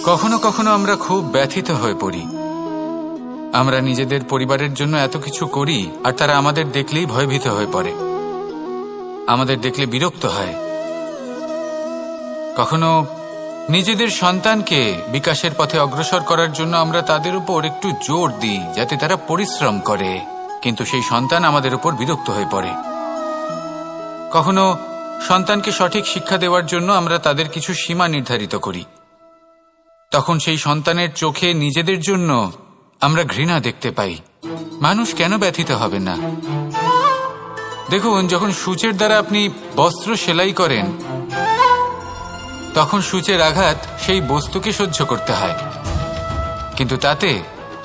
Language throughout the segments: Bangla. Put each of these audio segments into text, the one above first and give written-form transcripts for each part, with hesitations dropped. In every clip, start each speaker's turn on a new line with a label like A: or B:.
A: কখনো কখনো আমরা খুব ব্যথিত হয়ে পড়ি। আমরা নিজেদের পরিবারের জন্য এত কিছু করি আর তারা আমাদের দেখলেই ভয়ভীত হয়ে পড়ে, আমাদের দেখলে বিরক্ত হয়। কখনো নিজেদের সন্তানকে বিকাশের পথে অগ্রসর করার জন্য আমরা তাদের উপর একটু জোর দিই যাতে তারা পরিশ্রম করে, কিন্তু সেই সন্তান আমাদের উপর বিরক্ত হয়ে পড়ে। কখনো সন্তানকে সঠিক শিক্ষা দেওয়ার জন্য আমরা তাদের কিছু সীমা নির্ধারিত করি, তখন সেই সন্তানের চোখে নিজেদের জন্য আমরা ঘৃণা দেখতে পাই। মানুষ কেন ব্যথিত হবে না? দেখুন, যখন সূচের দ্বারা আপনি বস্ত্র সেলাই করেন তখন সূচের আঘাত সেই বস্তুকে সহ্য করতে হয়, কিন্তু তাতে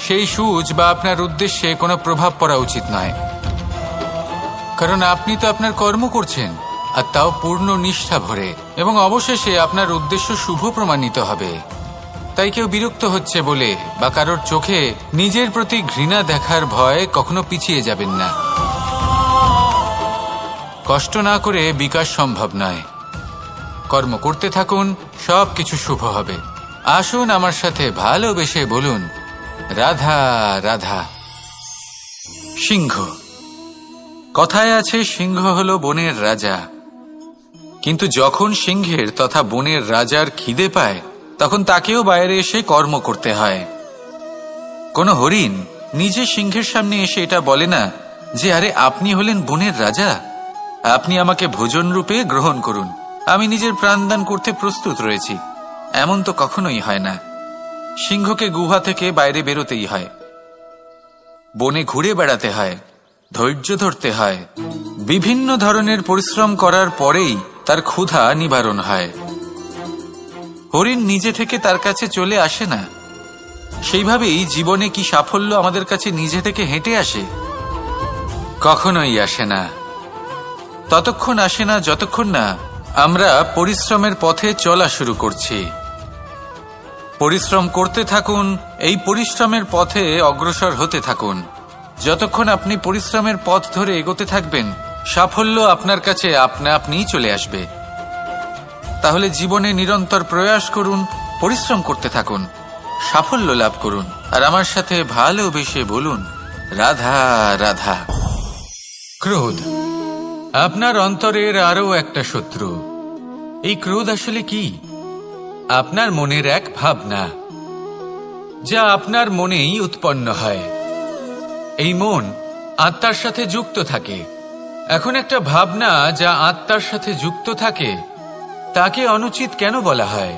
A: সেই সূচ বা আপনার উদ্দেশ্যে কোনো প্রভাব পড়া উচিত নয়, কারণ আপনি তো আপনার কর্ম করছেন, আর তাও পূর্ণ নিষ্ঠা ভরে, এবং অবশেষে আপনার উদ্দেশ্য শুভ প্রমাণিত হবে। তাই কেউ বিরক্ত হচ্ছে বলে বা কারোর চোখে নিজের প্রতি ঘৃণা দেখার ভয় কখনো পিছিয়ে যাবেন না। কষ্ট না করে বিকাশ সম্ভব নয়। কর্ম করতে থাকুন, সব কিছু শুভ হবে। আসুন আমার সাথে ভালোবেসে বলুন, রাধা রাধা। সিংহ। কথায় আছে সিংহ হলো বনের রাজা, কিন্তু যখন সিংহের তথা বনের রাজার খিদে পায় তখন তাকেও বাইরে এসে কর্ম করতে হয়। কোনো হরিণ নিজে সিংহের সামনে এসে এটা বলে না যে, আরে আপনি হলেন বনের রাজা, আপনি আমাকে ভোজন রূপে গ্রহণ করুন, আমি নিজের প্রাণদান করতে প্রস্তুত রয়েছি। এমন তো কখনোই হয় না। সিংহকে গুহা থেকে বাইরে বেরোতেই হয়, বনে ঘুরে বেড়াতে হয়, ধৈর্য ধরতে হয়, বিভিন্ন ধরনের পরিশ্রম করার পরেই তার ক্ষুধা নিবারণ হয়। হরিণ নিজে থেকে তার কাছে চলে আসে না। সেইভাবেই জীবনে কি সাফল্য আমাদের কাছে নিজে থেকে হেঁটে আসে? কখনোই আসে না। ততক্ষণ আসে না যতক্ষণ না আমরা পরিশ্রমের পথে চলা শুরু করছি। পরিশ্রম করতে থাকুন, এই পরিশ্রমের পথে অগ্রসর হতে থাকুন। যতক্ষণ আপনি পরিশ্রমের পথ ধরে এগোতে থাকবেন, সাফল্য আপনার কাছে আপনা আপনিই চলে আসবে। তাহলে জীবনে নিরন্তর প্রয়াস করুন, পরিশ্রম করতে থাকুন, সাফল্য লাভ করুন, আর আমার সাথে ভালোবেসে বলুন, রাধা রাধা। ক্রোধ। আপনার অন্তরের আরও একটা শত্রু। এই ক্রোধ আসলে কি? আপনার মনের এক ভাবনা, যা আপনার মনেই উৎপন্ন হয়। এই মন আত্মার সাথে যুক্ত থাকে। এখন একটা ভাবনা যা আত্মার সাথে যুক্ত থাকে তাকে অনুচিত কেন বলা হয়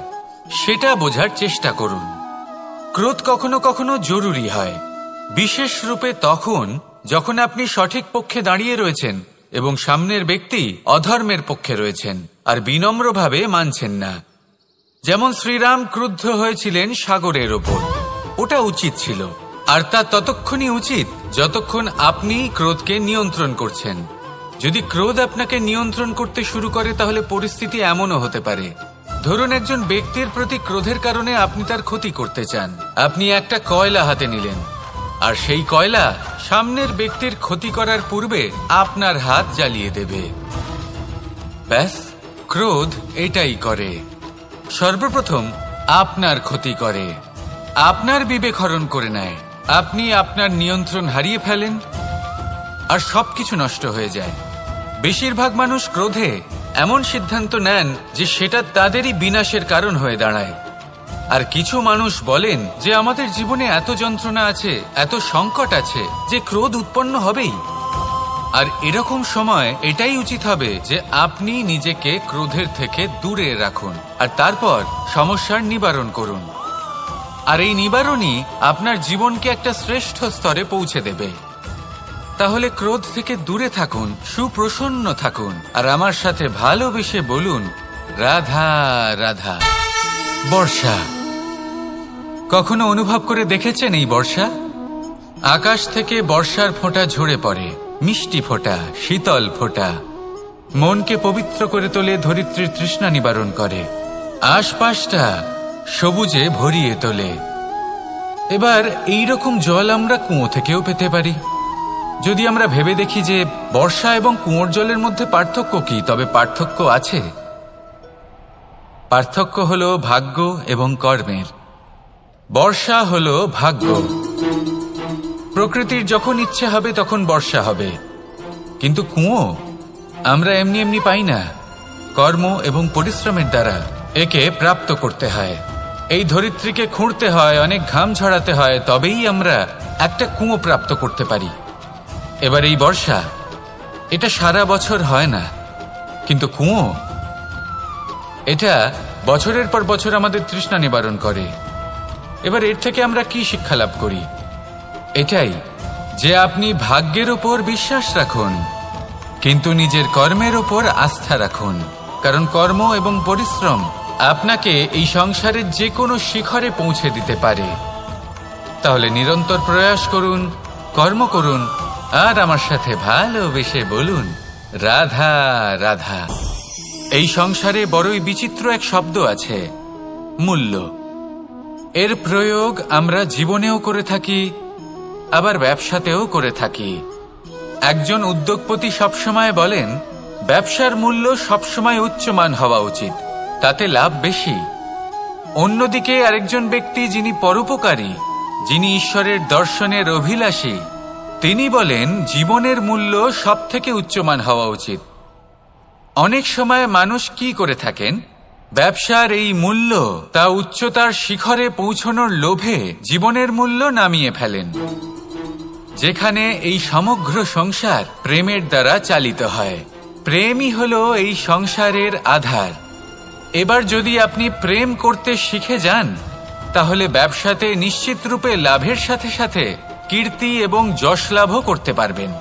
A: সেটা বোঝার চেষ্টা করুন। ক্রোধ কখনো কখনো জরুরি হয়, বিশেষ রূপে তখন যখন আপনি সঠিক পক্ষে দাঁড়িয়ে রয়েছেন এবং সামনের ব্যক্তি অধর্মের পক্ষে রয়েছেন আর বিনম্রভাবে মানছেন না। যেমন শ্রীরাম ক্রুদ্ধ হয়েছিলেন সাগরের ওপর, ওটা উচিত ছিল, আর তা ততক্ষণই উচিত যতক্ষণ আপনি ক্রোধকে নিয়ন্ত্রণ করছেন। যদি ক্রোধ আপনাকে নিয়ন্ত্রণ করতে শুরু করে তাহলে পরিস্থিতি এমনও হতে পারে, ধরুন একজন ব্যক্তির প্রতি ক্রোধের কারণে আপনি তার ক্ষতি করতে চান। আপনি একটা কয়লা হাতে নিলেন, আর সেই কয়লা সামনের ব্যক্তির ক্ষতি করার পূর্বে আপনার হাত জ্বালিয়ে দেবে। ব্যাস, ক্রোধ এটাই করে। সর্বপ্রথম আপনার ক্ষতি করে, আপনার বিবেক হরণ করে নেয়, আপনি আপনার নিয়ন্ত্রণ হারিয়ে ফেলেন আর সবকিছু নষ্ট হয়ে যায়। বেশিরভাগ মানুষ ক্রোধে এমন সিদ্ধান্ত নেন যে সেটা তাদেরই বিনাশের কারণ হয়ে দাঁড়ায়। আর কিছু মানুষ বলেন যে আমাদের জীবনে এত যন্ত্রণা আছে, এত সংকট আছে যে ক্রোধ উৎপন্ন হবেই। আর এরকম সময় এটাই উচিত হবে যে আপনি নিজেকে ক্রোধের থেকে দূরে রাখুন আর তারপর সমস্যার নিবারণ করুন। আর এই নিবারণই আপনার জীবনকে একটা শ্রেষ্ঠ স্তরে পৌঁছে দেবে। তাহলে ক্রোধ থেকে দূরে থাকুন, সুপ্রসন্ন থাকুন, আর আমার সাথে ভালোবেসে বলুন, রাধা রাধা। বর্ষা। কখনো অনুভব করে দেখেছেন এই বর্ষা? আকাশ থেকে বর্ষার ফোঁটা ঝরে পড়ে, মিষ্টি ফোঁটা, শীতল ফোঁটা, মনকে পবিত্র করে তোলে, ধরিত্রীর তৃষ্ণা নিবারণ করে, আশপাশটা সবুজে ভরিয়ে তোলে। এবার এইরকম জল আমরা কুয়ো থেকেও পেতে পারি। যদি আমরা ভেবে দেখি যে বর্ষা এবং কুয়োর জলের মধ্যে পার্থক্য কি, তবে পার্থক্য আছে। পার্থক্য হলো ভাগ্য এবং কর্মের। বর্ষা হলো ভাগ্য। প্রকৃতির যখন ইচ্ছে হবে তখন বর্ষা হবে, কিন্তু কুয়ো আমরা এমনি এমনি পাই না। কর্ম এবং পরিশ্রমের দ্বারা একে প্রাপ্ত করতে হয়। এই ধরিত্রীকে খুঁড়তে হয়, অনেক ঘাম ঝরাতে হয়, তবেই আমরা একটা কুয়ো প্রাপ্ত করতে পারি। এবার এই বর্ষা, এটা সারা বছর হয় না, কিন্তু কুয়ো এটা বছরের পর বছর আমাদের তৃষ্ণা নিবারণ করে। এবার এর থেকে আমরা কি শিক্ষা লাভ করি? এটাই যে আপনি ভাগ্যের উপর বিশ্বাস রাখুন, কিন্তু নিজের কর্মের উপর আস্থা রাখুন। কারণ কর্ম এবং পরিশ্রম আপনাকে এই সংসারের যে কোনো শিখরে পৌঁছে দিতে পারে। তাহলে নিরন্তর প্রয়াস করুন, কর্ম করুন, আর আমার সাথে ভালোবেসে বলুন, রাধা রাধা। এই সংসারে বড়ই বিচিত্র এক শব্দ আছে, মূল্য। এর প্রয়োগ আমরা জীবনেও করে থাকি, আবার ব্যবসাতেও করে থাকি। একজন উদ্যোগপতি সবসময় বলেন, ব্যবসার মূল্য সবসময় উচ্চমান হওয়া উচিত, তাতে লাভ বেশি। অন্যদিকে আরেকজন ব্যক্তি যিনি পরোপকারী, যিনি ঈশ্বরের দর্শনের অভিলাষী, তিনি বলেন জীবনের মূল্য সবথেকে উচ্চমান হওয়া উচিত। অনেক সময় মানুষ কি করে থাকেন, ব্যবসার এই মূল্য তা উচ্চতার শিখরে পৌঁছানোর লোভে জীবনের মূল্য নামিয়ে ফেলেন। যেখানে এই সমগ্র সংসার প্রেমের দ্বারা চালিত হয়। প্রেমই হলো এই সংসারের আধার। এবার যদি আপনি প্রেম করতে শিখে যান, তাহলে ব্যবসাতে নিশ্চিত রূপে লাভের সাথে সাথে কীর্তি এবং যশ লাভও করতে পারবেন।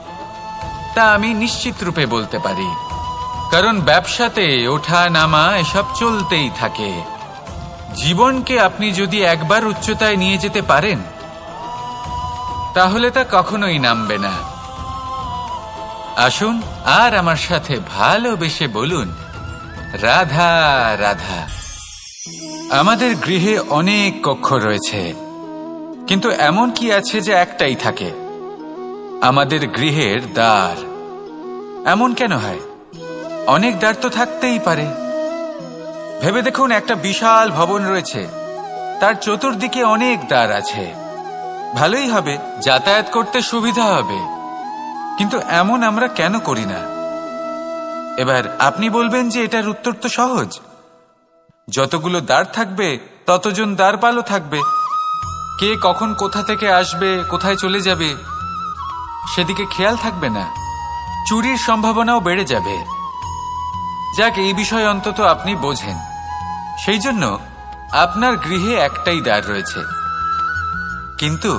A: তা আমি নিশ্চিত রূপে বলতে পারি, কারণ ব্যবসাতে ওঠা নামা এসব চলতেই থাকে। জীবনকে আপনি যদি একবার উচ্চতায় নিয়ে যেতে পারেন, তাহলে তা কখনোই নামবে না। আসুন আর আমার সাথে ভালোবেসে বলুন, রাধা রাধা। আমাদের গৃহে অনেক কক্ষ রয়েছে, কিন্তু এমন কি আছে যে একটাই থাকে? আমাদের গৃহের দ্বার। এমন কেন হয়? অনেক দ্বার তো থাকতেই পারে। ভেবে দেখুন, একটা বিশাল ভবন রয়েছে, তার চতুর্দিকে অনেক দ্বার আছে। ভালোই হবে, যাতায়াত করতে সুবিধা হবে, কিন্তু এমন আমরা কেন করি না? এবার আপনি বলবেন যে এটার উত্তর তো সহজ, যতগুলো দ্বার থাকবে ততজন দ্বারপালও থাকবে। কে কখন কোথা থেকে আসবে, কোথায় চলে যাবে, সেদিকে খেয়াল থাকবে না, চুরির সম্ভাবনাও বেড়ে যাবে। যাক, এই বিষয় অন্তত আপনি বোঝেন। সেই জন্য আপনার গৃহে একটাই দ্বার রয়েছে। কিন্তু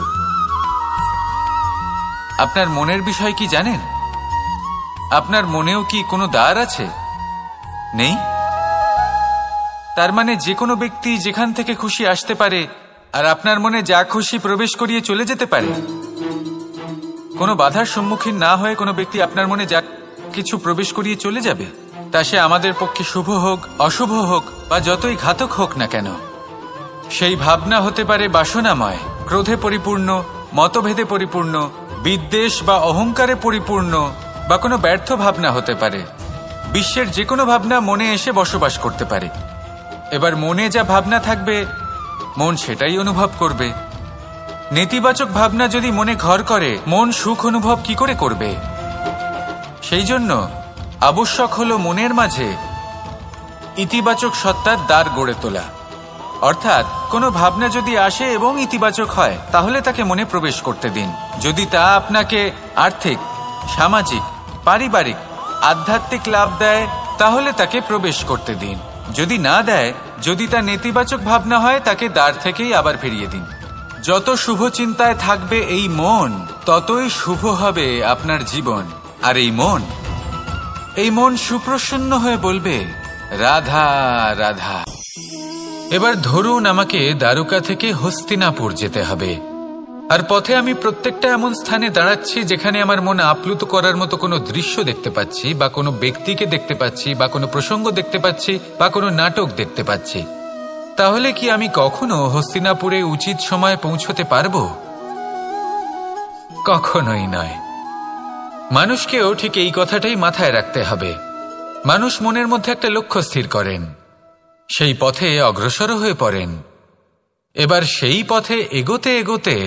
A: আপনার মনের বিষয় কি জানেন? আপনার মনেও কি কোনো দ্বার আছে? নেই? তার মানে যে কোনো ব্যক্তি যেখান থেকে খুশি আসতে পারে, আর আপনার মনে যা খুশি প্রবেশ করিয়ে চলে যেতে পারে। কোনো বাধার সম্মুখীন না হয়ে কোনো ব্যক্তি আপনার মনে যা কিছু প্রবেশ করিয়ে চলে যাবে, তা সে আমাদের পক্ষে শুভ হোক, অশুভ হোক, বা যতই ঘাতক হোক না কেন। সেই ভাবনা হতে পারে বাসনাময়, ক্রোধে পরিপূর্ণ, মতভেদে পরিপূর্ণ, বিদ্বেষ বা অহংকারে পরিপূর্ণ, বা কোনো ব্যর্থ ভাবনা হতে পারে। বিশ্বের যে কোনো ভাবনা মনে এসে বসবাস করতে পারে। এবার মনে যা ভাবনা থাকবে, মন সেটাই অনুভব করবে। নেতিবাচক ভাবনা যদি মনে ঘর করে, মন সুখ অনুভব কি করে করবে? সেই জন্য আবশ্যক হলো মনের মাঝে ইতিবাচক সত্তার দ্বার গড়ে তোলা। অর্থাৎ কোনো ভাবনা যদি আসে এবং ইতিবাচক হয়, তাহলে তাকে মনে প্রবেশ করতে দিন। যদি তা আপনাকে আর্থিক, সামাজিক, পারিবারিক, আধ্যাত্মিক লাভ দেয়, তাহলে তাকে প্রবেশ করতে দিন। যদি না দেয়, যদি তা নেতিবাচক ভাবনা হয়, তাকে দ্বার থেকেই আবার ফিরিয়ে দিন। যত শুভ চিন্তায় থাকবে এই মন, ততই শুভ হবে আপনার জীবন। আর এই মন সুপ্রসন্ন হয়ে বলবে, রাধা রাধা। এবার ধরুন আমাকে দ্বারকা থেকে হস্তিনাপুর যেতে হবে, আর পথে আমি প্রত্যেকটা এমন স্থানে দাঁড়াচ্ছি যেখানে আমার মন আপ্লুত করার মতো কোনো দৃশ্য দেখতে পাচ্ছি, বা কোনো ব্যক্তিকে দেখতে পাচ্ছি, বা কোনো প্রসঙ্গ দেখতে পাচ্ছি, বা কোনো নাটক দেখতে পাচ্ছি। তাহলে কি আমি কখনো হস্তিনাপুরে উচিত সময়ে পৌঁছতে পারবো? কখনোই নয়। মানুষকেও ঠিক এই কথাটাই মাথায় রাখতে হবে। মানুষ মনের মধ্যে একটা লক্ষ্য স্থির করেন, সেই পথে অগ্রসর হয়ে পড়েন। এবার সেই পথে এগোতে এগোতে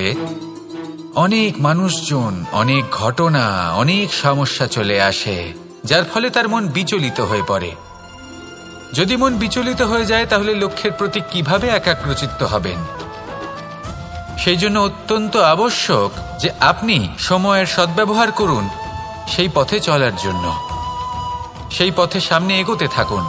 A: অনেক মানুষজন, অনেক ঘটনা, অনেক সমস্যা চলে আসে, যার ফলে তার মন বিচলিত হয়ে পড়ে। যদি মন বিচলিত হয়ে যায় তাহলে লক্ষ্যের প্রতি কিভাবে একাগ্রচিত্ত হবেন? সেই জন্য অত্যন্ত আবশ্যক যে আপনি সময়ের সদ্ব্যবহার করুন সেই পথে চলার জন্য। সেই পথে সামনে এগোতে থাকুন,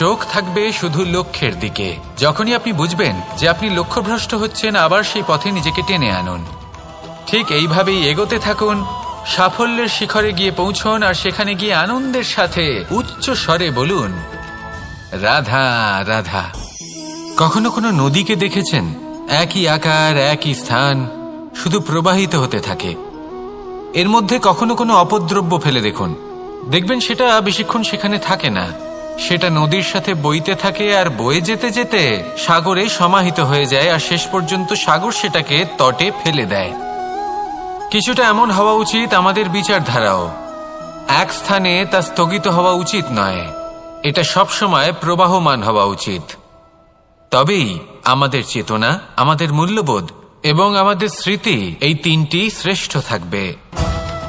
A: চোখ থাকবে শুধু লক্ষ্যের দিকে। যখনই আপনি বুঝবেন যে আপনি লক্ষ্যভ্রষ্ট হচ্ছেন, আবার সেই পথে নিজেকে টেনে আনুন। ঠিক এইভাবেই এগোতে থাকুন, সাফল্যের শিখরে গিয়ে পৌঁছন, আর সেখানে গিয়ে আনন্দের সাথে উচ্চ স্বরে বলুন, রাধা রাধা। কখনো কোনো নদীকে দেখেছেন? একই আকার, একই স্থান, শুধু প্রবাহিত হতে থাকে। এর মধ্যে কখনো কোনো অপদ্রব্য ফেলে দেখুন, দেখবেন সেটা বেশিক্ষণ সেখানে থাকে না। সেটা নদীর সাথে বইতে থাকে, আর বয়ে যেতে যেতে সাগরে সমাহিত হয়ে যায়, আর শেষ পর্যন্ত সাগর সেটাকে তটে ফেলে দেয়। কিছুটা এমন হওয়া উচিত আমাদের বিচারধারাও। এক স্থানে তা স্থগিত হওয়া উচিত নয়, এটা সবসময় প্রবাহমান হওয়া উচিত। তবেই আমাদের চেতনা, আমাদের মূল্যবোধ এবং আমাদের স্মৃতি, এই তিনটি শ্রেষ্ঠ থাকবে।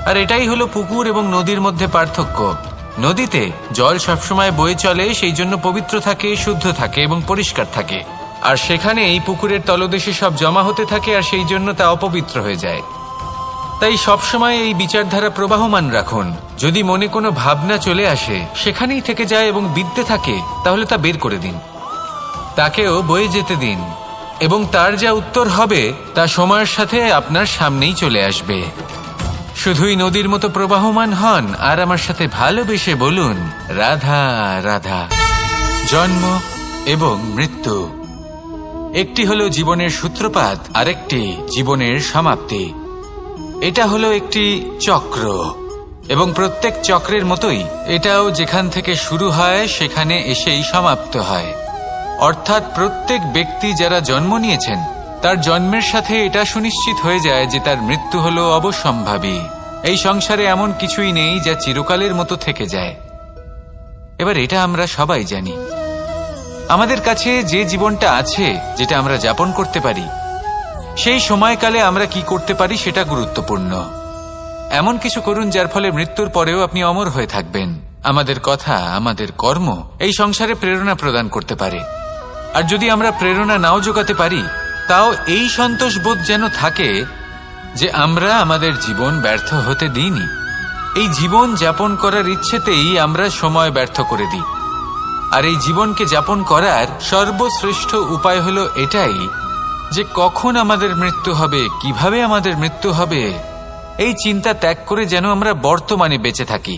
A: আর এটাই হলো পুকুর এবং নদীর মধ্যে পার্থক্য। নদীতে জল সবসময় বয়ে চলে, সেই জন্য পবিত্র থাকে, শুদ্ধ থাকে এবং পরিষ্কার থাকে। আর সেখানে এই পুকুরের তলদেশে সব জমা হতে থাকে, আর সেই জন্য তা অপবিত্র হয়ে যায়। তাই সবসময় এই বিচারধারা প্রবাহমান রাখুন। যদি মনে কোনো ভাবনা চলে আসে, সেখানেই থেকে যায় এবং বিদ্যে থাকে, তাহলে তা বের করে দিন, তাকেও বয়ে যেতে দিন, এবং তার যা উত্তর হবে তা সময়ের সাথে আপনার সামনেই চলে আসবে। শুধুই নদীর মতো প্রবাহমান হন, আর আমার সাথে ভালোবেসে বলুন, রাধা রাধা। জন্ম এবং মৃত্যু, একটি হলো জীবনের সূত্রপাত, আরেকটি জীবনের সমাপ্তি। এটা হলো একটি চক্র, এবং প্রত্যেক চক্রের মতোই এটাও যেখান থেকে শুরু হয় সেখানে এসেই সমাপ্ত হয়। অর্থাৎ প্রত্যেক ব্যক্তি যারা জন্ম নিয়েছেন, তার জন্মের সাথে এটা সুনিশ্চিত হয়ে যায় যে তার মৃত্যু হলো অবশ্যম্ভাবী। এই সংসারে এমন কিছুই নেই যা চিরকালের মতো থেকে যায়। এবার এটা আমরা সবাই জানি। আমাদের কাছে যে জীবনটা আছে, যেটা আমরা যাপন করতে পারি, সেই সময়কালে আমরা কি করতে পারি সেটা গুরুত্বপূর্ণ। এমন কিছু করুন যার ফলে মৃত্যুর পরেও আপনি অমর হয়ে থাকবেন। আমাদের কথা, আমাদের কর্ম এই সংসারে প্রেরণা প্রদান করতে পারে। আর যদি আমরা প্রেরণা নাও জোগাতে পারি, তাও এই সন্তোষ বোধ যেন থাকে যে আমরা আমাদের জীবন ব্যর্থ হতে দিইনি। এই জীবন যাপন করার ইচ্ছেতেই আমরা সময় ব্যর্থ করে দিই। আর এই জীবনকে যাপন করার সর্বশ্রেষ্ঠ উপায় হলো এটাই যে কখন আমাদের মৃত্যু হবে, কিভাবে আমাদের মৃত্যু হবে, এই চিন্তা ত্যাগ করে যেন আমরা বর্তমানে বেঁচে থাকি,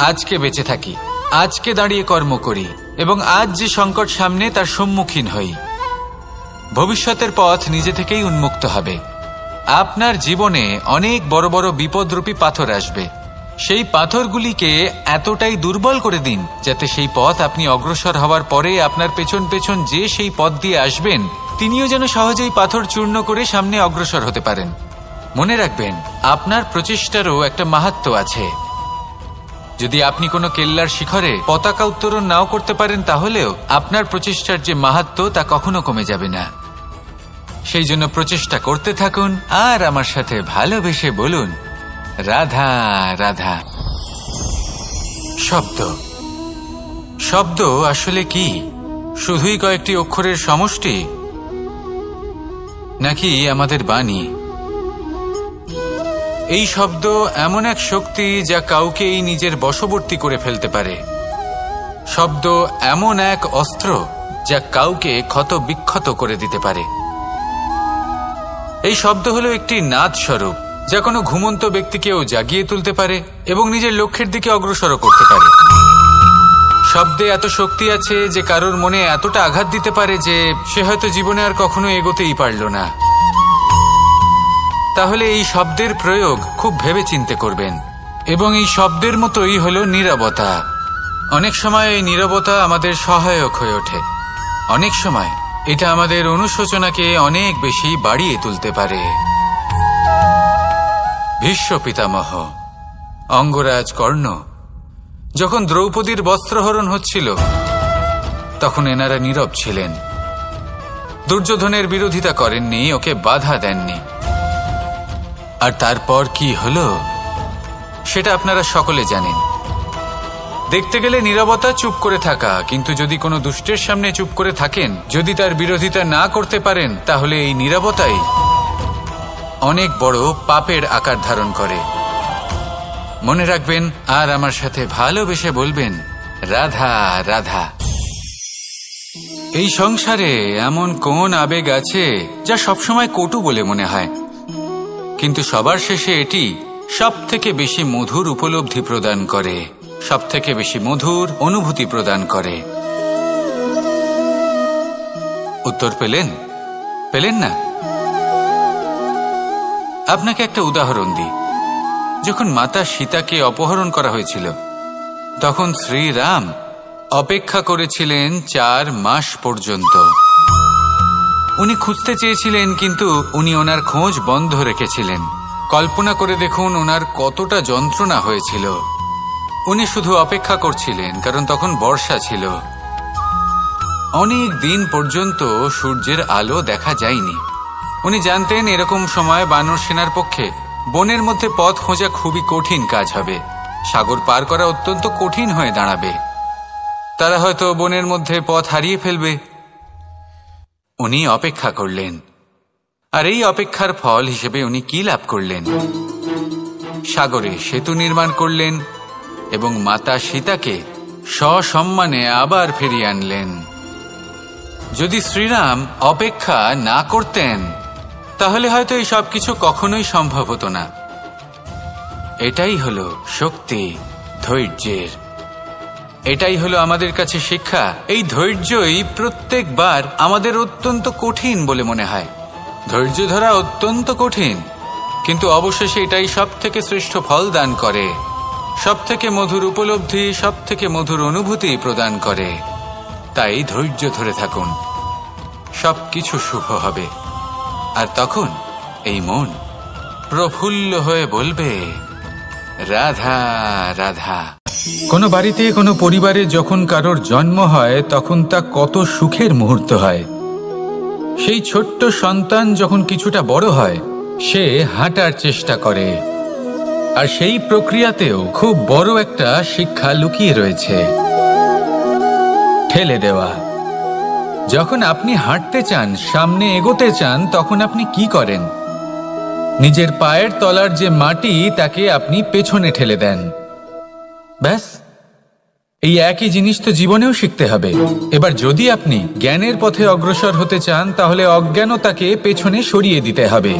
A: আজকে বেঁচে থাকি, আজকে দাঁড়িয়ে কর্ম করি, এবং আজ যে সংকট সামনে তার সম্মুখীন হই। ভবিষ্যতের পথ নিজে থেকেই উন্মুক্ত হবে। আপনার জীবনে অনেক বড় বড় বিপদরূপী পাথর আসবে। সেই পাথরগুলিকে এতটাই দুর্বল করে দিন যাতে সেই পথ আপনি অগ্রসর হওয়ার পরে আপনার পেছন পেছন যে সেই পথ দিয়ে আসবেন, তিনিও যেন সহজেই পাথর চূর্ণ করে সামনে অগ্রসর হতে পারেন। মনে রাখবেন, আপনার প্রচেষ্টারও একটা মাহাত্ম্য আছে। যদি আপনি কোনো কেল্লার শিখরে পতাকা উত্তোলন নাও করতে পারেন, তাহলেও আপনার প্রচেষ্টার যে মাহাত্ম্য তা কখনো কমে যাবে না। সেই জন্য প্রচেষ্টা করতে থাকুন, আর আমার সাথে ভালোবেসে বলুন, রাধা রাধা। শব্দ, শব্দ আসলে কি? শুধুই কয়েকটি অক্ষরের সমষ্টি, নাকি আমাদের বাণী? এই শব্দ এমন এক শক্তি যা কাউকেই নিজের বশবর্তী করে ফেলতে পারে। শব্দ এমন এক অস্ত্র যা কাউকে ক্ষত বিক্ষত করে দিতে পারে। এই শব্দ হলো একটি নাদ স্বরূপ যা কোনো ঘুমন্ত ব্যক্তিকেও জাগিয়ে তুলতে পারে এবং নিজের লক্ষ্যের দিকে অগ্রসর করতে পারে। শব্দে এত শক্তি আছে যে কারোর মনে এতটা আঘাত দিতে পারে যে সে হয়তো জীবনে আর কখনো এগোতেই পারল না। তাহলে এই শব্দের প্রয়োগ খুব ভেবে চিন্তে করবেন। এবং এই শব্দের মতোই হলো নীরবতা। অনেক সময় এই নীরবতা আমাদের সহায়ক হয়ে ওঠে। অনেক সময় এটা আমাদের অনুশোচনাকে অনেক বেশি বাড়িয়ে তুলতে পারে। ভীষ্ম পিতামহ, অঙ্গরাজ কর্ণ যখন দ্রৌপদীর বস্ত্রহরণ হচ্ছিল, তখন এনারা নীরব ছিলেন। দুর্যোধনের বিরোধিতা করেননি, ওকে বাধা দেননি। আর তারপর কি হলো সেটা আপনারা সকলে জানেন। দেখতে গেলে নীরবতা, চুপ করে থাকা, কিন্তু যদি কোনো দুষ্টের সামনে চুপ করে থাকেন, যদি তার বিরোধিতা না করতে পারেন, তাহলে এই নীরবতাই অনেক বড় পাপের আকার ধারণ করে। মনে রাখবেন আর আমার সাথে ভালোবেসে বলবেন, রাধা রাধা। এই সংসারে এমন কোন আবেগ আছে যা সবসময় কটু বলে মনে হয়, কিন্তু সবার শেষে এটি সব থেকে বেশি মধুর উপলব্ধি প্রদান করে, সব থেকে বেশি মধুর অনুভূতি প্রদান করে। উত্তর পেলেন না? আপনাকে একটা উদাহরণ দিই। যখন মাতা সীতাকে অপহরণ করা হয়েছিল, তখন শ্রীরাম অপেক্ষা করেছিলেন 4 মাস পর্যন্ত। উনি খুঁজতে চেয়েছিলেন, কিন্তু উনি ওনার খোঁজ বন্ধ রেখেছিলেন। কল্পনা করে দেখুন ওনার কতটা যন্ত্রণা হয়েছিল। উনি শুধু অপেক্ষা করছিলেন, কারণ তখন বর্ষা ছিল। অনেক দিন পর্যন্ত সূর্যের আলো দেখা যায়নি। উনি জানতেন এরকম সময় বানর সেনার পক্ষে বনের মধ্যে পথ খোঁজা খুবই কঠিন কাজ হবে। সাগর পার করা অত্যন্ত কঠিন হয়ে দাঁড়াবে। তারা হয়তো বনের মধ্যে পথ হারিয়ে ফেলবে। উনি অপেক্ষা করলেন, আর এই অপেক্ষার ফল হিসেবে উনি কি লাভ করলেন? সাগরে সেতু নির্মাণ করলেন এবং মাতা সীতাকে সসম্মানে আবার ফিরিয়ে আনলেন। যদি শ্রীরাম অপেক্ষা না করতেন, তাহলে হয়তো এই সবকিছু কখনোই সম্ভব হতো না। এটাই হলো শক্তি ধৈর্যের। এটাই হলো আমাদের কাছে শিক্ষা। এই ধৈর্যই প্রত্যেকবার আমাদের অত্যন্ত কঠিন বলে মনে হয়। ধৈর্য ধরা অত্যন্ত কঠিন, কিন্তু অবশেষে এটাই সব থেকে শ্রেষ্ঠ ফল দান করে, সব থেকে মধুর উপলব্ধি, সব থেকে মধুর অনুভূতি প্রদান করে। তাই ধৈর্য ধরে থাকুন, সবকিছু শুভ হবে। আর তখন এই মন প্রফুল্ল হয়ে বলবে, রাধা রাধা। কোনো বাড়িতে, কোনো পরিবারে যখন কারোর জন্ম হয়, তখন তা কত সুখের মুহূর্ত হয়। সেই ছোট্ট সন্তান যখন কিছুটা বড় হয়, সে হাঁটার চেষ্টা করে, আর সেই প্রক্রিয়াতেও খুব বড় একটা শিক্ষা লুকিয়ে রয়েছে, ঠেলে দেওয়া। যখন আপনি হাঁটতে চান, সামনে এগোতে চান, তখন আপনি কি করেন? নিজের পায়ের তলার যে মাটি, তাকে আপনি পেছনে ঠেলে দেন। ব্যাস, এই একই জিনিস তো জীবনেও শিখতে হবে। এবার যদি আপনি জ্ঞানের পথে অগ্রসর হতে চান, তাহলে অজ্ঞানতাকে পেছনে সরিয়ে দিতে হবে।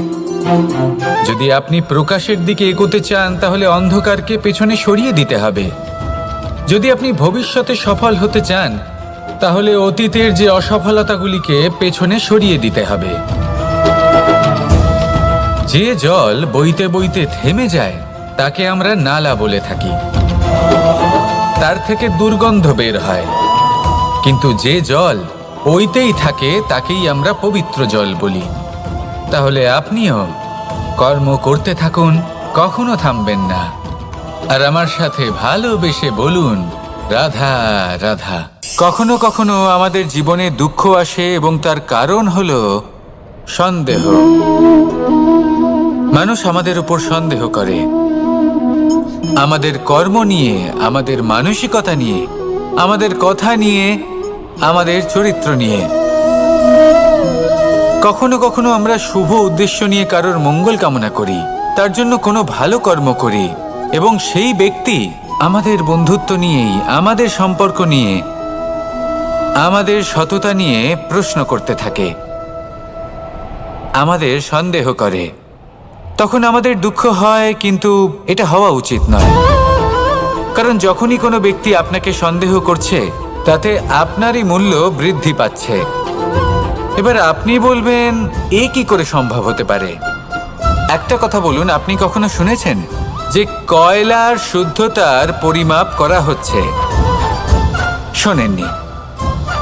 A: যদি আপনি প্রকাশের দিকে এগোতে চান, তাহলে অন্ধকারকে পেছনে সরিয়ে দিতে হবে। যদি আপনি ভবিষ্যতে সফল হতে চান, তাহলে অতীতের যে অসফলতাগুলিকে পেছনে সরিয়ে দিতে হবে। যে জল বইতে বইতে থেমে যায়, তাকে আমরা নালা বলে থাকি। তার থেকে দুর্গন্ধ বের হয়। কিন্তু যে জল বইতেই থাকে, তাকেই আমরা পবিত্র জল বলি। তাহলে আপনিও কর্ম করতে থাকুন, কখনো থামবেন না। আর আমার সাথে ভালোবেসে বলুন, রাধা রাধা। কখনো কখনো আমাদের জীবনে দুঃখ আসে, এবং তার কারণ হলো সন্দেহ। মানুষ আমাদের উপর সন্দেহ করে, আমাদের কর্ম নিয়ে, আমাদের মানসিকতা নিয়ে, আমাদের কথা নিয়ে, আমাদের চরিত্র নিয়ে। কখনো কখনো আমরা শুভ উদ্দেশ্য নিয়ে কারোর মঙ্গল কামনা করি, তার জন্য কোনো ভালো কর্ম করি, এবং সেই ব্যক্তি আমাদের বন্ধুত্ব নিয়েই, আমাদের সম্পর্ক নিয়ে, আমাদের সততা নিয়ে প্রশ্ন করতে থাকে, আমাদের সন্দেহ করে। তখন আমাদের দুঃখ হয়, কিন্তু এটা হওয়া উচিত নয়। কারণ যখনই কোনো ব্যক্তি আপনাকে সন্দেহ করছে, তাতে আপনারই মূল্য বৃদ্ধি পাচ্ছে। এবার আপনি বলবেন, এ কি করে সম্ভব হতে পারে? একটা কথা বলুন, আপনি কখনো শুনেছেন যে কয়লার শুদ্ধতার পরিমাপ করা হচ্ছে? শোনেননি,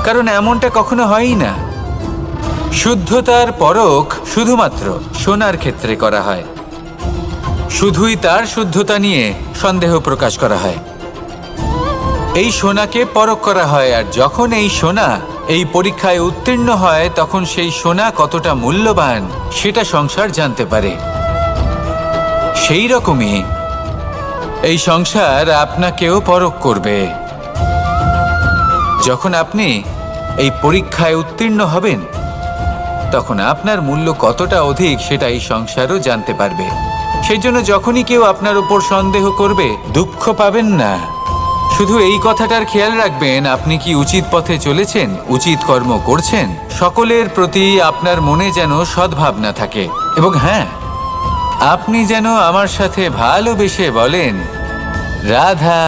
A: কারণ এমনটা কখনো হয়ই না। শুদ্ধতার পরখ শুধুমাত্র সোনার ক্ষেত্রে করা হয়। শুধুই তার শুদ্ধতা নিয়ে সন্দেহ প্রকাশ করা হয়। এই সোনাকে পরখ করা হয়, আর যখন এই সোনা এই পরীক্ষায় উত্তীর্ণ হয় তখন সেই সোনা কতটা মূল্যবান সেটা সংসার জানতে পারে। সেই রকমই এই সংসার আপনাকেও পরখ করবে। যখন আপনি এই পরীক্ষায় উত্তীর্ণ হবেন তখন আপনার মূল্য কতটা অধিক সেটা এই সংসারও জানতে পারবে। সেই জন্য যখনই কেউ আপনার উপর সন্দেহ করবে দুঃখ পাবেন না। শুধু এই কথাটার খেয়াল রাখবেন, আপনি কি উচিত পথে চলেছেন, উচিত কর্ম করছেন। সকলের প্রতি আপনার মনে যেন সদ্ভাবনা থাকে। এবং হ্যাঁ, আপনি যেন আমার সাথে ভালোবেসে বলেন রাধা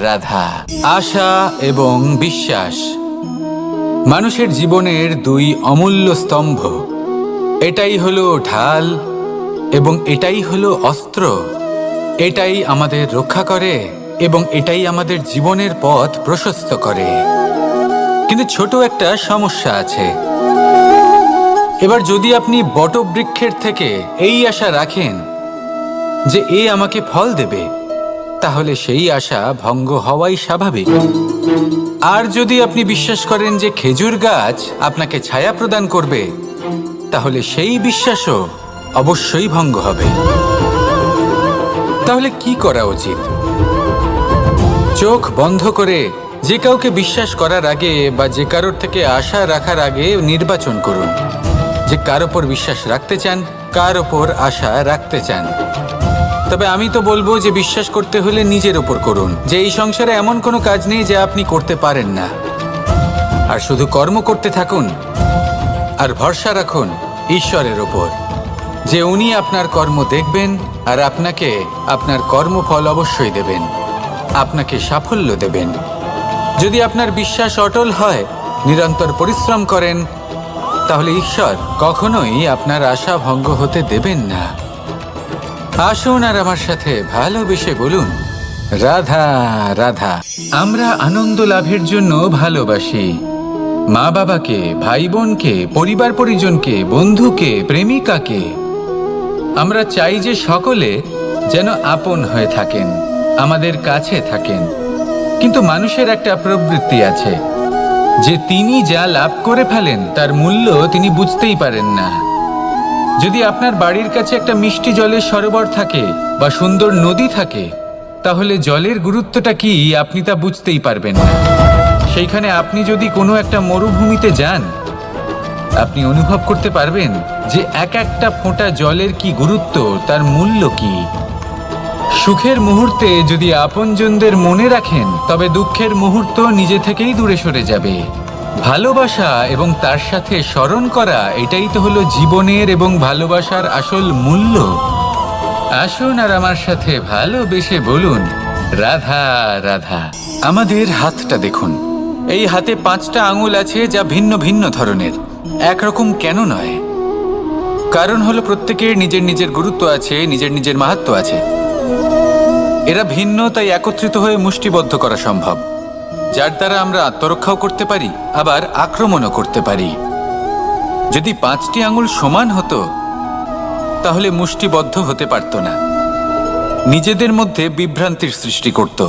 A: রাধা। আশা এবং বিশ্বাস মানুষের জীবনের দুই অমূল্য স্তম্ভ। এটাই হলো ঢাল এবং এটাই হলো অস্ত্র। এটাই আমাদের রক্ষা করে এবং এটাই আমাদের জীবনের পথ প্রশস্ত করে। কিন্তু ছোট একটা সমস্যা আছে। এবার যদি আপনি বটবৃক্ষের থেকে এই আশা রাখেন যে এ আমাকে ফল দেবে, তাহলে সেই আশা ভঙ্গ হওয়াই স্বাভাবিক। আর যদি আপনি বিশ্বাস করেন যে খেজুর গাছ আপনাকে ছায়া প্রদান করবে, তাহলে সেই বিশ্বাসও অবশ্যই ভঙ্গ হবে। তাহলে কি করা উচিত? চোখ বন্ধ করে যে কাউকে বিশ্বাস করার আগে বা যে কারোর থেকে আশা রাখার আগে নির্বাচন করুন যে কার ওপর বিশ্বাস রাখতে চান, কার ওপর আশা রাখতে চান। তবে আমি তো বলবো যে বিশ্বাস করতে হলে নিজের ওপর করুন, যে এই সংসারে এমন কোনো কাজ নেই যা আপনি করতে পারেন না। আর শুধু কর্ম করতে থাকুন আর ভরসা রাখুন ঈশ্বরের ওপর, যে উনি আপনার কর্ম দেখবেন আর আপনাকে আপনার কর্মফল অবশ্যই দেবেন, আপনাকে সাফল্য দেবেন। যদি আপনার বিশ্বাস অটল হয়, নিরন্তর পরিশ্রম করেন, তাহলে ঈশ্বর কখনোই আপনার আশা ভঙ্গ হতে দেবেন না। আসুন আর আমার সাথে ভালোবেসে বলুন রাধা রাধা। আমরা আনন্দ লাভের জন্য ভালোবাসি মা বাবাকে, ভাই বোনকে, পরিবার পরিজনকে, বন্ধুকে, প্রেমিকাকে। আমরা চাই যে সকলে যেন আপন হয়ে থাকেন, আমাদের কাছে থাকেন। কিন্তু মানুষের একটা প্রবৃত্তি আছে যে তিনি যা লাভ করে ফেলেন তার মূল্য তিনি বুঝতেই পারেন না। যদি আপনার বাড়ির কাছে একটা মিষ্টি জলের সরোবর থাকে বা সুন্দর নদী থাকে, তাহলে জলের গুরুত্বটা কি আপনি তা বুঝতেই পারবেন না। সেইখানে আপনি যদি কোনো একটা মরুভূমিতে যান, আপনি অনুভব করতে পারবেন যে এক একটা ফোঁটা জলের কি গুরুত্ব, তার মূল্য কি। সুখের মুহূর্তে যদি আপনজনদের মনে রাখেন, তবে দুঃখের মুহূর্ত নিজে থেকেই দূরে সরে যাবে। ভালোবাসা এবং তার সাথে স্মরণ করা, এটাই তো হলো জীবনের এবং ভালোবাসার আসল মূল্য। আসুন আর আমার সাথে ভালোবেসে বলুন রাধা রাধা। আমাদের হাতটা দেখুন, এই হাতে 5টা আঙুল আছে যা ভিন্ন ভিন্ন ধরনের, একরকম কেন নয়? কারণ হলো প্রত্যেকের নিজের নিজের গুরুত্ব আছে, নিজের নিজের মাহাত্ম্য আছে। এরা ভিন্ন, তাই একত্রিত হয়ে মুষ্টিবদ্ধ করা সম্ভব, যার দ্বারা আমরা আত্মরক্ষাও করতে পারি, আবার আক্রমণও করতে পারি। যদি 5টি আঙুল সমান হতো তাহলে মুষ্টিবদ্ধ হতে পারত না, নিজেদের মধ্যে বিভ্রান্তির সৃষ্টি করত।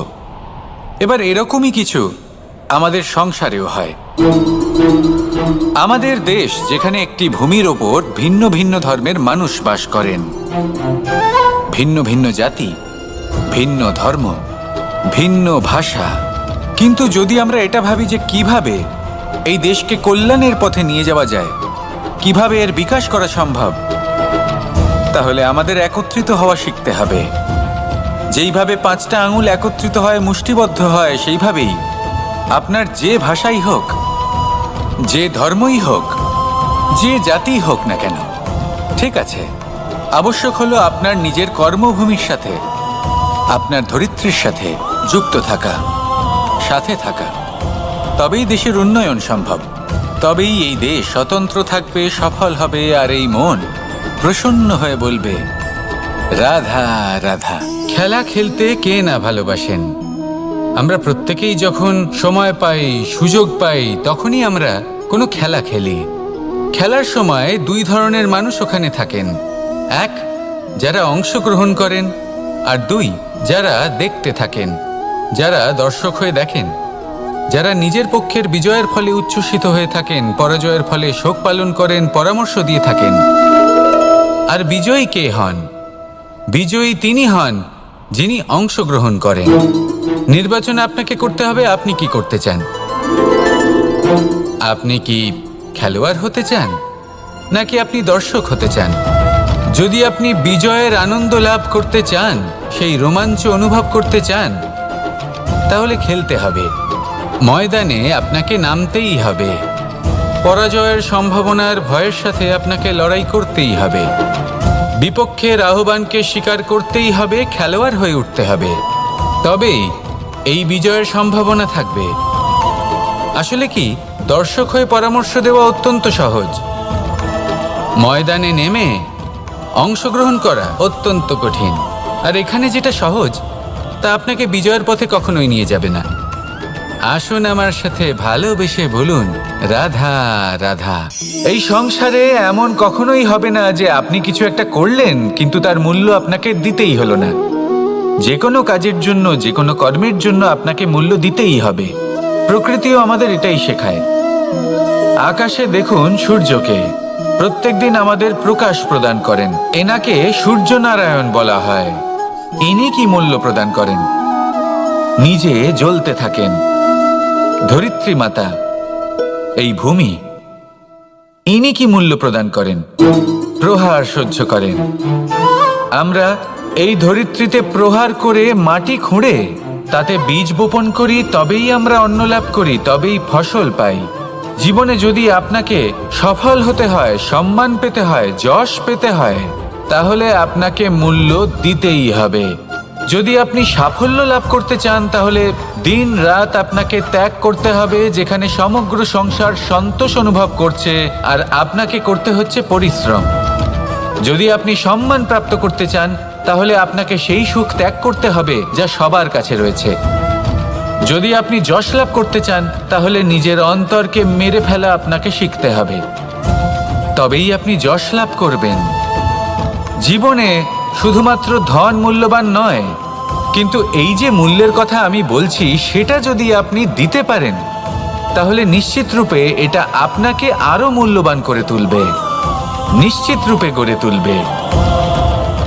A: এবার এরকমই কিছু আমাদের সংসারেও হয়। আমাদের দেশ, যেখানে একটি ভূমির ওপর ভিন্ন ভিন্ন ধর্মের মানুষ বাস করেন, ভিন্ন ভিন্ন জাতি, ভিন্ন ধর্ম, ভিন্ন ভাষা। কিন্তু যদি আমরা এটা ভাবি যে কিভাবে এই দেশকে কল্যাণের পথে নিয়ে যাওয়া যায়, কিভাবে এর বিকাশ করা সম্ভব, তাহলে আমাদের একত্রিত হওয়া শিখতে হবে। যেইভাবে 5টা আঙুল একত্রিত হয়, মুষ্টিবদ্ধ হয়, সেইভাবেই আপনার যে ভাষাই হোক, যে ধর্মই হোক, যে জাতি হোক না কেন, ঠিক আছে, আবশ্যক হলো আপনার নিজের কর্মভূমির সাথে, আপনার ধরিত্রীর সাথে যুক্ত থাকা, সাথে থাকা। তবেই দেশের উন্নয়ন সম্ভব, তবেই এই দেশ স্বতন্ত্র থাকবে, সফল হবে, আর এই মন প্রসন্ন হয়ে বলবে রাধা রাধা। খেলা খেলতে কে না ভালোবাসেন? আমরা প্রত্যেকেই যখন সময় পাই, সুযোগ পাই, তখনই আমরা কোনো খেলা খেলি। খেলার সময় 2 ধরনের মানুষ ওখানে থাকেন, 1 যারা অংশগ্রহণ করেন, আর 2 যারা দেখতে থাকেন, যারা দর্শক হয়ে দেখেন। যারা নিজের পক্ষের বিজয়ের ফলে উচ্ছ্বসিত হয়ে থাকেন, পরাজয়ের ফলে শোক পালন করেন, পরামর্শ দিয়ে থাকেন। আর বিজয়ী কে হন? বিজয়ী তিনি হন যিনি অংশগ্রহণ করেন। নির্বাচন আপনাকে করতে হবে আপনি কি করতে চান। আপনি কি খেলোয়াড় হতে চান নাকি আপনি দর্শক হতে চান? যদি আপনি বিজয়ের আনন্দ লাভ করতে চান, সেই রোমাঞ্চ অনুভব করতে চান, তাহলে খেলতে হবে। ময়দানে আপনাকে নামতেই হবে। পরাজয়ের সম্ভাবনার ভয়ের সাথে আপনাকে লড়াই করতেই হবে। বিপক্ষের আহ্বানকে স্বীকার করতেই হবে, খেলোয়াড় হয়ে উঠতে হবে। তবেই এই বিজয়ের সম্ভাবনা থাকবে। আসলে কি, দর্শক হয়ে পরামর্শ দেওয়া অত্যন্ত সহজ। ময়দানে নেমে অংশগ্রহণ করা অত্যন্ত কঠিন। আর এখানে যেটা সহজ, তা আপনাকে বিজয়ের পথে কখনোই নিয়ে যাবে না। আসুন আমার সাথে ভালোবেসে বলুন, রাধা রাধা। এই সংসারে এমন কখনোই হবে না যে আপনি কিছু একটা করলেন কিন্তু তার মূল্য আপনাকে দিতেই হলো না। যে কোনো কাজের জন্য, যে কোনো কর্মের জন্য আপনাকে মূল্য দিতেই হবে। প্রকৃতিও আমাদের এটাই শেখায়। আকাশে দেখুন সূর্যকে, প্রত্যেকদিন আমাদের প্রকাশ প্রদান করেন। এনাকে সূর্যনারায়ণ বলা হয়। ইনি কি মূল্য প্রদান করেন? নিজে জ্বলতে থাকেন। ধরিত্রী মাতা, এই ভূমি, ইনি কি মূল্য প্রদান করেন? প্রহার সহ্য করেন। আমরা এই ধরিত্রীতে প্রহার করে মাটি খুঁড়ে তাতে বীজ বপন করি, তবেই আমরা অন্ন লাভ করি, তবেই ফসল পাই। জীবনে যদি আপনাকে সফল হতে হয়, সম্মান পেতে হয়, যশ পেতে হয়, তাহলে আপনাকে মূল্য দিতেই হবে। যদি আপনি সাফল্য লাভ করতে চান, তাহলে দিন রাত আপনাকে ত্যাগ করতে হবে, যেখানে সমগ্র সংসার সন্তোষ অনুভব করছে, আর আপনাকে করতে হচ্ছে পরিশ্রম। যদি আপনি সম্মান প্রাপ্ত করতে চান, তাহলে আপনাকে সেই সুখ ত্যাগ করতে হবে যা সবার কাছে রয়েছে। যদি আপনি যশ লাভ করতে চান, তাহলে নিজের অন্তরকে মেরে ফেলা আপনাকে শিখতে হবে, তবেই আপনি যশ লাভ করবেন। জীবনে শুধুমাত্র ধন মূল্যবান নয়, কিন্তু এই যে মূল্যের কথা আমি বলছি, সেটা যদি আপনি দিতে পারেন, তাহলে নিশ্চিত রূপে এটা আপনাকে আরো মূল্যবান করে তুলবে, নিশ্চিত রূপে গড়ে তুলবে।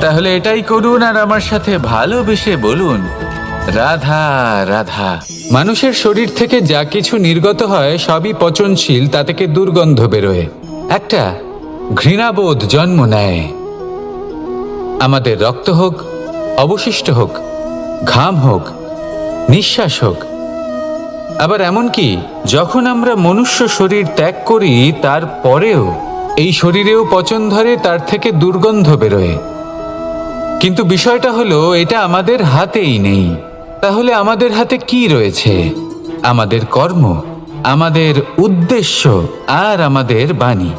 A: তাহলে এটাই করুন আর আমার সাথে ভালোবেসে বলুন, রাধা রাধা। মানুষের শরীর থেকে যা কিছু নির্গত হয় সবই পচনশীল, তা থেকে দুর্গন্ধ বেরোয়, একটা ঘৃণাবোধ জন্ম নেয়। আমাদের রক্ত হোক, অবশিষ্ট হোক, ঘাম হোক, নিঃশ্বাস হোক, আবার এমনকি যখন আমরা মনুষ্য শরীর ত্যাগ করি, তারপরেও এই শরীরেও পচন ধরে, তার থেকে দুর্গন্ধ বেরোয়। কিন্তু বিষয়টা হলো, এটা আমাদের হাতেই নেই। তাহলে আমাদের হাতে কি রয়েছে? আমাদের কর্ম, আমাদের উদ্দেশ্য আর আমাদের বাণী।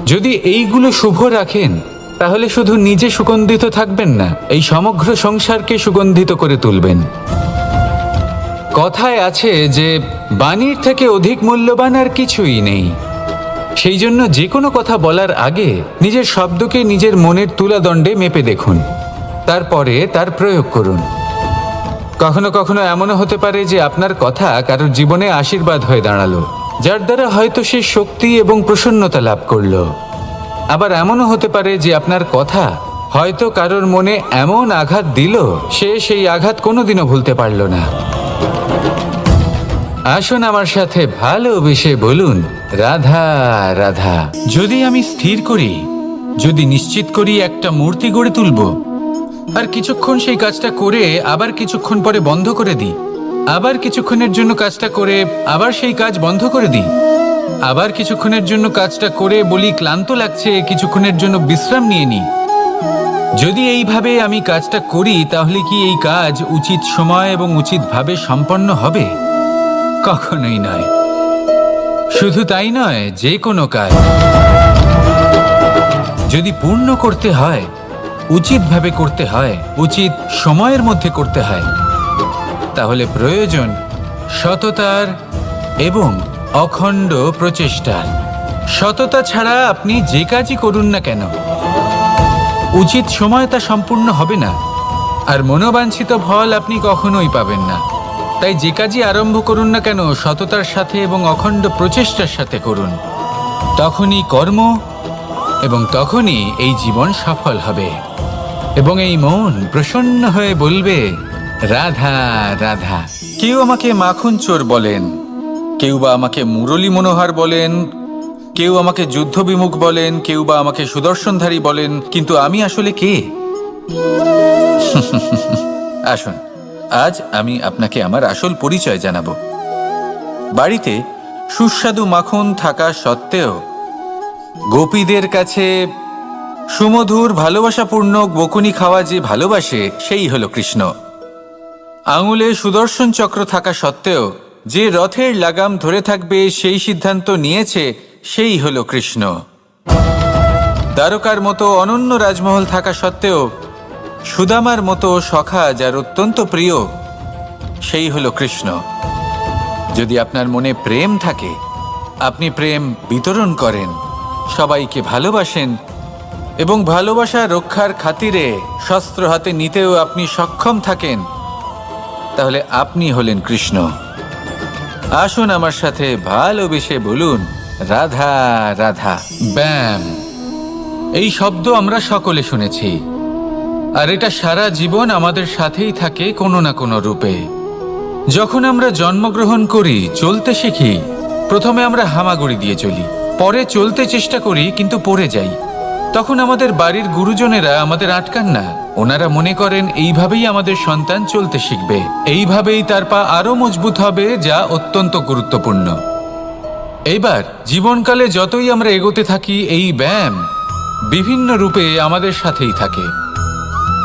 A: যদি এইগুলো শুভ রাখেন, তাহলে শুধু নিজে সুগন্ধিত থাকবেন না, এই সমগ্র সংসারকে সুগন্ধিত করে তুলবেন। কথায় আছে যে বাণীর থেকে অধিক মূল্যবান আর কিছুই নেই। সেই জন্য যে কোনো কথা বলার আগে নিজের শব্দকে নিজের মনের তুলাদণ্ডে মেপে দেখুন, তারপরে তার প্রয়োগ করুন। কখনো কখনো এমনও হতে পারে যে আপনার কথা কারোর জীবনে আশীর্বাদ হয়ে দাঁড়ালো, যার দ্বারা হয়তো সে শক্তি এবং প্রসন্নতা লাভ করলো। আবার এমনও হতে পারে যে আপনার কথা হয়তো কারোর মনে এমন আঘাত দিল, সে সেই আঘাত কোনোদিনও ভুলতে পারল না। আসুন আমার সাথে ভালোবেসে বলুন, রাধা রাধা। যদি আমি স্থির করি, যদি নিশ্চিত করি একটা মূর্তি গড়ে তুলব, আর কিছুক্ষণ সেই কাজটা করে আবার কিছুক্ষণ পরে বন্ধ করে দিই, আবার কিছুক্ষণের জন্য কাজটা করে আবার সেই কাজ বন্ধ করে দিই, আবার কিছুক্ষণের জন্য কাজটা করে বলি ক্লান্ত লাগছে, কিছুক্ষণের জন্য বিশ্রাম নিয়ে নিই, যদি এইভাবে আমি কাজটা করি, তাহলে কি এই কাজ উচিত সময় এবং উচিতভাবে সম্পন্ন হবে? কখনোই নয়। শুধু তাই নয়, যে কোনো কাজ যদি পূর্ণ করতে হয়, উচিতভাবে করতে হয়, উচিত সময়ের মধ্যে করতে হয়, তাহলে প্রয়োজন সততার এবং অখণ্ড প্রচেষ্টার। সততা ছাড়া আপনি যে কাজই করুন না কেন, উচিত সময় তা সম্পূর্ণ হবে না, আর মনোবাঞ্ছিত ফল আপনি কখনোই পাবেন না। তাই তাই যে কাজই আরম্ভ করুন না কেন সততার সাথে এবং অখণ্ড প্রচেষ্টার সাথে করুন। তখনই কর্ম এবং তখনই এই জীবন সফল হবে এবং এই মন প্রসন্ন হয়ে বলবে, রাধা রাধা। কেউ আমাকে মাখন চোর বলেন, কেউ বা আমাকে মুরলী মনোহর বলেন, কেউ আমাকে যুদ্ধ বিমুখ বলেন, কেউ বা আমাকে সুদর্শনধারী বলেন, কিন্তু আমি আসলে কে? আসুন, আজ আমি আপনাকে আমার আসল পরিচয় জানাবো। বাড়িতে সুস্বাদু মাখন থাকা সত্ত্বেও গোপীদের কাছে সুমধুর ভালোবাসাপূর্ণ বকুনি খাওয়া যে ভালোবাসে, সেই হলো কৃষ্ণ। আঙুলে সুদর্শন চক্র থাকা সত্ত্বেও যে রথের লাগাম ধরে থাকবে সেই সিদ্ধান্ত নিয়েছে, সেই হলো কৃষ্ণ। দ্বারকার মতো অনন্য রাজমহল থাকা সত্ত্বেও সুদামার মতো সখা যার অত্যন্ত প্রিয়, সেই হলো কৃষ্ণ। যদি আপনার মনে প্রেম থাকে, আপনি প্রেম বিতরণ করেন, সবাইকে ভালোবাসেন এবং ভালোবাসা রক্ষার খাতিরে শস্ত্র হাতে নিতেও আপনি সক্ষম থাকেন, তাহলে আপনি হলেন কৃষ্ণ। আসুন আমার সাথে ভালোবেসে বলুন, রাধা রাধা। ব্যায়াম, এই শব্দ আমরা সকলে শুনেছি, আর এটা সারা জীবন আমাদের সাথেই থাকে কোনো না কোনো রূপে। যখন আমরা জন্মগ্রহণ করি, চলতে শিখি, প্রথমে আমরা হামাগুড়ি দিয়ে চলি, পরে চলতে চেষ্টা করি কিন্তু পড়ে যাই। তখন আমাদের বাড়ির গুরুজনেরা আমাদের আটকান না, ওনারা মনে করেন এইভাবেই আমাদের সন্তান চলতে শিখবে, এইভাবেই তার পা আরো মজবুত হবে, যা অত্যন্ত গুরুত্বপূর্ণ। এইবার জীবনকালে যতই আমরা এগোতে থাকি, এই ব্যায়াম বিভিন্ন রূপে আমাদের সাথেই থাকে।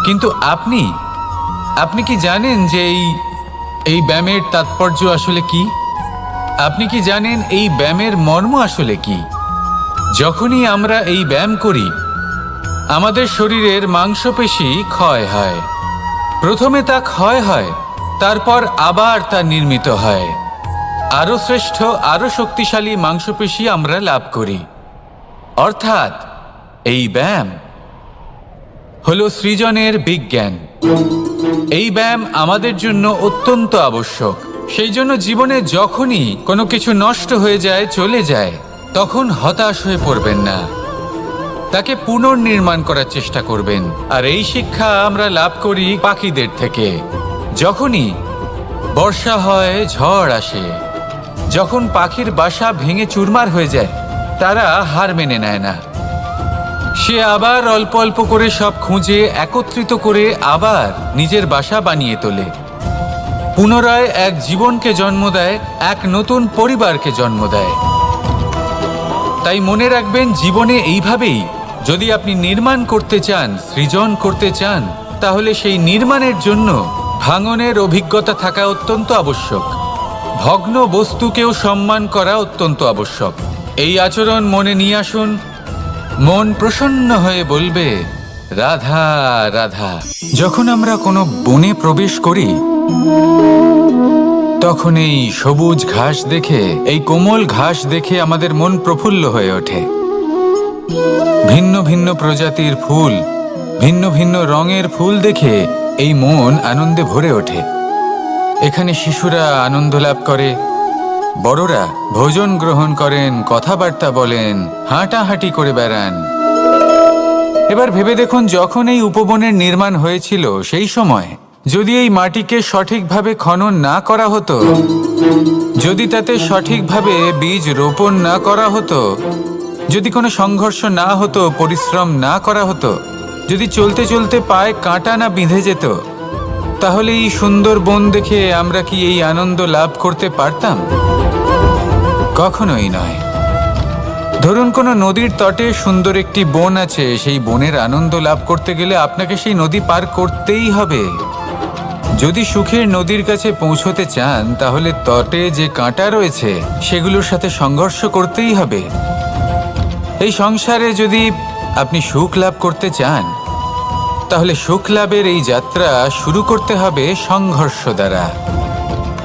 A: কিন্তু আপনি কি জানেন যে এই ব্যায়ামের তাৎপর্য আসলে কি? আপনি কি জানেন এই ব্যায়ামের মর্ম আসলে কি? যখনই আমরা এই ব্যায়াম করি, আমাদের শরীরের মাংসপেশি ক্ষয় হয়। প্রথমে তা ক্ষয় হয়, তারপর আবার তা নির্মিত হয়। আরো শ্রেষ্ঠ, আরো শক্তিশালী মাংসপেশি আমরা লাভ করি। অর্থাৎ এই ব্যায়াম হলো সৃজনের বিজ্ঞান। এই ব্যায়াম আমাদের জন্য অত্যন্ত আবশ্যক। সেই জন্য জীবনে যখনই কোনো কিছু নষ্ট হয়ে যায়, চলে যায়, তখন হতাশ হয়ে পড়বেন না, তাকে পুনর্নির্মাণ করার চেষ্টা করবেন। আর এই শিক্ষা আমরা লাভ করি পাখিদের থেকে। যখনই বর্ষা হয়, ঝড় আসে, যখন পাখির বাসা ভেঙে চুরমার হয়ে যায়, তারা হার মেনে নেয় না। সে আবার অল্প অল্প করে সব খুঁজে একত্রিত করে আবার নিজের বাসা বানিয়ে তোলে, পুনরায় এক জীবনকে জন্ম দেয়, এক নতুন পরিবারকে জন্ম দেয়। তাই মনে রাখবেন, জীবনে এইভাবেই যদি আপনি নির্মাণ করতে চান, সৃজন করতে চান, তাহলে সেই নির্মাণের জন্য ভাঙনের অভিজ্ঞতা থাকা অত্যন্ত আবশ্যক। ভগ্ন বস্তুকেও সম্মান করা অত্যন্ত আবশ্যক। এই আচরণ মনে নিয়ে আসুন, মন প্রসন্ন হয়ে বলবে, রাধা রাধা। যখন আমরা কোনো বনে প্রবেশ করি, তখন এই সবুজ ঘাস দেখে, এই কোমল ঘাস দেখে আমাদের মন প্রফুল্ল হয়ে ওঠে। ভিন্ন ভিন্ন প্রজাতির ফুল, ভিন্ন ভিন্ন রঙের ফুল দেখে এই মন আনন্দে ভরে ওঠে। এখানে শিশুরা আনন্দ লাভ করে, বড়রা ভোজন গ্রহণ করেন, কথাবার্তা বলেন, হাঁটাহাঁটি করে বেড়ান। এবার ভেবে দেখুন, যখন এই উপবনের নির্মাণ হয়েছিল, সেই সময় যদি এই মাটিকে সঠিকভাবে খনন না করা হতো, যদি তাতে সঠিকভাবে বীজ রোপণ না করা হতো, যদি কোনো সংঘর্ষ না হতো, পরিশ্রম না করা হতো, যদি চলতে চলতে পায়ে কাঁটা না বিঁধে যেত, তাহলে এই সুন্দর বন দেখে আমরা কি এই আনন্দ লাভ করতে পারতাম? কখনোই নয়। ধরুন কোনো নদীর তটে সুন্দর একটি বন আছে, সেই বনের আনন্দ লাভ করতে গেলে আপনাকে সেই নদী পার করতেই হবে। যদি সুখের নদীর কাছে পৌঁছতে চান, তাহলে তটে যে কাঁটা রয়েছে সেগুলোর সাথে সংঘর্ষ করতেই হবে। এই সংসারে যদি আপনি সুখ লাভ করতে চান, তাহলে সুখ লাভের এই যাত্রা শুরু করতে হবে সংঘর্ষ দ্বারা।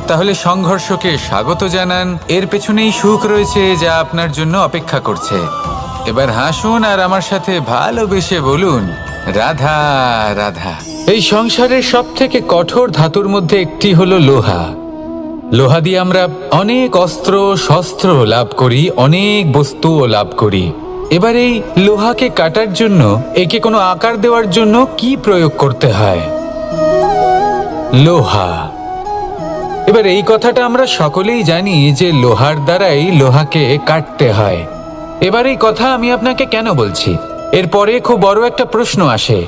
A: তাহলে সংঘর্ষকে স্বাগত জানান, এর পেছনেই সুখ রয়েছে যা আপনার জন্য অপেক্ষা করছে। এবার হাসুন আর আমার সাথে ভালোবেসে বলুন, রাধা রাধা। এই সংসারের সব থেকে কঠোর ধাতুর মধ্যে একটি হলো লোহা। লোহা দিয়ে আমরা অনেক অস্ত্র শস্ত্র লাভ করি, অনেক বস্তুও লাভ করি। এবার এই লোহাকে কাটার জন্য, একে কোনো আকার দেওয়ার জন্য কি প্রয়োগ করতে হয়? লোহা। এবার এই কথাটা আমরা সকলেই জানি যে লোহার দ্বারাই লোহাকে কাটতে হয়। এবার এই কথা আমি আপনাকে কেন বলছি? এরপরে খুব বড় একটা প্রশ্ন আসে,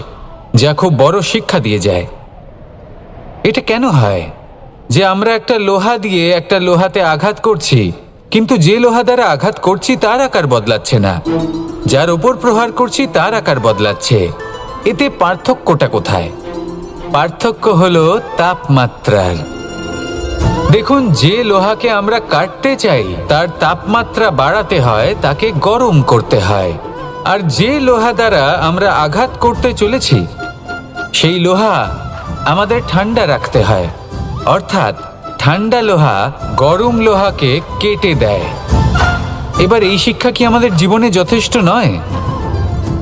A: যা খুব বড় শিক্ষা দিয়ে যায়। এটা কেন হয় যে আমরা একটা লোহা দিয়ে একটা লোহাতে আঘাত করছি, কিন্তু যে লোহা দ্বারা আঘাত করছি তার আকার বদলাচ্ছে না, যার উপর প্রহার করছি তার আকার বদলাচ্ছে? এতে পার্থক্যটা কোথায়? পার্থক্য হলো তাপমাত্রার। দেখুন, যে লোহাকে আমরা কাটতে চাই তার তাপমাত্রা বাড়াতে হয়, তাকে গরম করতে হয়। আর যে লোহা দ্বারা আমরা আঘাত করতে চলেছি সেই লোহা আমাদের ঠান্ডা রাখতে হয়। অর্থাৎ ঠান্ডা লোহা গরম লোহাকে কেটে দেয়। এবার এই শিক্ষা কি আমাদের জীবনে যথেষ্ট নয়?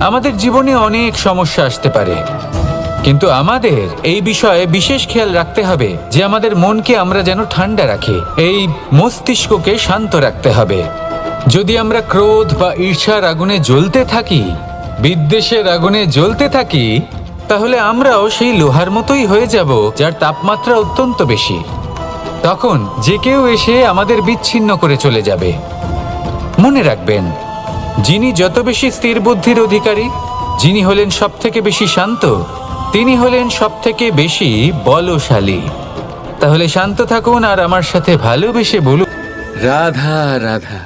A: আমাদের জীবনে অনেক সমস্যা আসতে পারে, কিন্তু আমাদের এই বিষয়ে বিশেষ খেয়াল রাখতে হবে যে আমাদের মনকে আমরা যেন ঠান্ডা রাখি, এই মস্তিষ্ককে শান্ত রাখতে হবে। যদি আমরা ক্রোধ বা ঈর্ষার আগুনে জ্বলতে থাকি, বিদ্বেষের আগুনে জ্বলতে থাকি, তাহলে আমরাও সেই লোহার মতোই হয়ে যাব যার তাপমাত্রা অত্যন্ত বেশি। তখন যে কেউ এসে আমাদের বিচ্ছিন্ন করে চলে যাবে। মনে রাখবেন, যিনি যত বেশি স্থির বুদ্ধির অধিকারী, যিনি হলেন সবথেকে বেশি শান্ত, তিনি হলেন সবথেকে বেশি বলশালী। তাহলে শান্ত থাকুন আর আমার সাথে ভালোবেসে বলুন, রাধা রাধা।